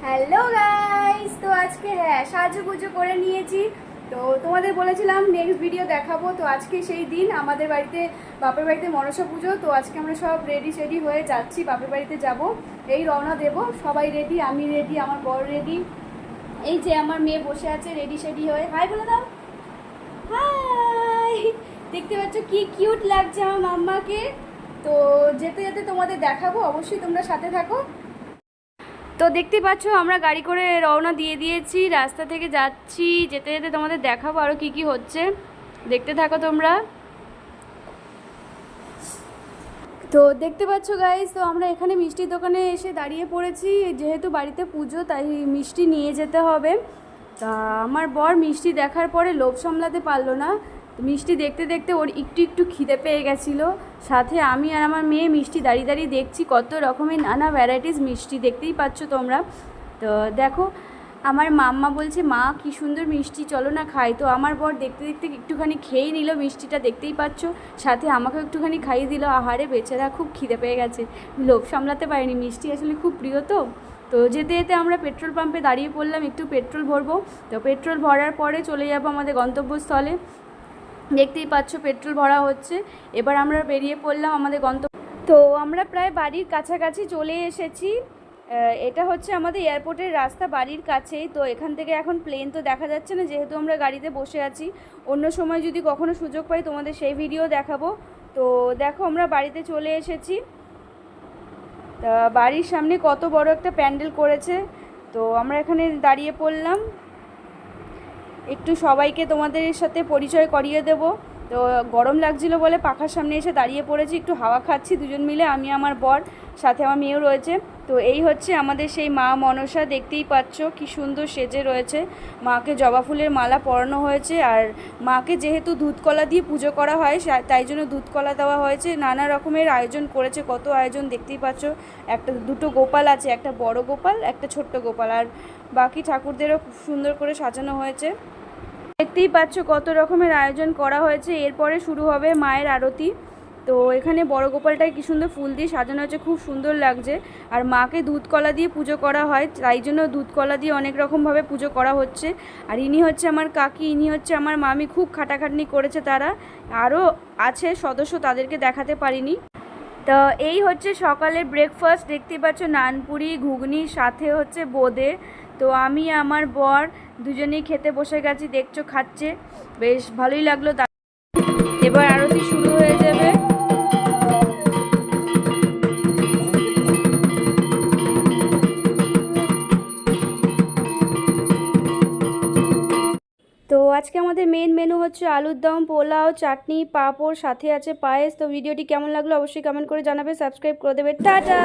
Hello guys, তো আজকে সাজুগুজু করে নিয়েছি। তো তোমাদের বলেছিলাম নেক্সট ভিডিও দেখাবো। তো আজকে সেই দিন আমাদের বাড়িতে, বাপের বাড়িতে মনসা পুজো। তো আজকে আমরা সব রেডি হয়ে যাচ্ছি, বাপের বাড়িতে যাব। এই রওনা দেব, সবাই রেডি, আমি রেডি, আমার বর রেডি। এই যে আমার মেয়ে বসে আছে রেডি হয়ে। হাই বলে দাও, হাই। দেখতে পাচ্ছ কি কিউট লাগছে আমার মাম্মাকে। তো যেতে যেতে তোমাদের দেখাবো, অবশ্যই তোমরা সাথে থাকো। তো দেখতে পাচ্ছ আমরা গাড়ি করে রওনা দিয়ে দিয়েছি, রাস্তা থেকে যাচ্ছি। যেতে যেতে তোমাদের দেখাবো আরও কি হচ্ছে, দেখতে থাকো তোমরা। তো দেখতে পাচ্ছ গাইস, তো আমরা এখানে মিষ্টির দোকানে এসে দাঁড়িয়ে পড়েছি। যেহেতু বাড়িতে পুজো, তাই মিষ্টি নিয়ে যেতে হবে। তা আমার বর মিষ্টি দেখার পরে লোভ সামলাতে পারলো না। মিষ্টি দেখতে দেখতে ওর একটু খিদে পেয়ে গেছিলো। সাথে আমি আর আমার মেয়ে মিষ্টি দাঁড়িয়ে দেখছি, কত রকমের নানা ভ্যারাইটিস মিষ্টি, দেখতেই পাচ্ছ তোমরা। তো দেখো, আমার মাম্মা বলছে মা কি সুন্দর মিষ্টি, চলো না খাই। তো আমার বর দেখতে দেখতে একটুখানি খেয়েই নিল মিষ্টিটা, দেখতেই পাচ্ছ। সাথে আমাকেও একটুখানি খাইয়ে দিল। আহারে বেচারা, খুব খিদে পেয়ে গেছে, লোভ সামলাতে পারিনি। মিষ্টি আসলে খুব প্রিয়। তো যেতে যেতে আমরা পেট্রোল পাম্পে দাঁড়িয়ে পড়লাম, একটু পেট্রোল ভরবো। তো পেট্রোল ভরার পরে চলে যাবো আমাদের গন্তব্যস্থলে। দেখতেই পাচ্ছ পেট্রোল ভরা হচ্ছে। এবার আমরা বেরিয়ে পড়লাম আমাদের গন্তব্য। তো আমরা প্রায় বাড়ির কাছাকাছি চলে এসেছি। এটা হচ্ছে আমাদের এয়ারপোর্টের রাস্তা, বাড়ির কাছেই। তো এখান থেকে এখন প্লেন তো দেখা যাচ্ছে না, যেহেতু আমরা গাড়িতে বসে আছি। অন্য সময় যদি কখনো সুযোগ পাই তোমাদের সেই ভিডিও দেখাবো। তো দেখো আমরা বাড়িতে চলে এসেছি। তা বাড়ির সামনে কত বড় একটা প্যান্ডেল করেছে। তো আমরা এখানে দাঁড়িয়ে পড়লাম, একটু সবাইকে তোমাদের সাথে পরিচয় করিয়ে দেব। তো গরম লাগছিল বলে পাখার সামনে এসে দাঁড়িয়ে পড়েছি, একটু হাওয়া খাচ্ছি দুজন মিলে, আমি আমার বর, সাথে আমার মেয়েও রয়েছে। তো এই হচ্ছে আমাদের সেই মা মনসা, দেখতেই পাচ্ছ কি সুন্দর সেজে রয়েছে। মাকে জবা ফুলের মালা পরানো হয়েছে। আর মাকে যেহেতু দুধকলা দিয়ে পুজো করা হয়, তাই জন্য দুধকলা দেওয়া হয়েছে। নানা রকমের আয়োজন করেছে, কত আয়োজন দেখতেই পাচ্ছ। দুটো গোপাল আছে, একটা বড় গোপাল, একটা ছোট্ট গোপাল, আর বাকি ঠাকুরদেরও খুব সুন্দর করে সাজানো হয়েছে। দেখতেই পাচ্ছ কত রকমের আয়োজন করা হয়েছে। এরপরে শুরু হবে মায়ের আরতি। তো এখানে বড় গোপালটায় কি সুন্দর ফুল দিয়ে সাজানো হয়েছে, খুব সুন্দর লাগছে। আর মাকে দুধকলা দিয়ে পুজো করা হয়, তাই জন্য দুধকলা দিয়ে অনেক রকমভাবে পুজো করা হচ্ছে। আর ইনি হচ্ছে আমার কাকি, ইনি হচ্ছে আমার মামি, খুব খাটাখাটনি করেছে তারা। আরও আছে সদস্য, তাদেরকে দেখাতে পারিনি। তো এই হচ্ছে সকালের ব্রেকফাস্ট, দেখতেই পাচ্ছ নানপুরি, ঘুগনি, সাথে হচ্ছে বোঁদে। তো আমি আমার বর দুজনেই খেতে বসে গেছি, দেখছো খাচ্ছে, বেশ ভালোই লাগলো। এবার আরতি শুরু হয়ে যাবে। তো আজকে আমাদের মেন মেনু হচ্ছে আলুর দম, পোলাও, চাটনি, পাঁপড়, সাথে আছে পায়েস। তো ভিডিওটি কেমন লাগলো অবশ্যই কমেন্ট করে জানাবে, সাবস্ক্রাইব করে দেবে। টাটা।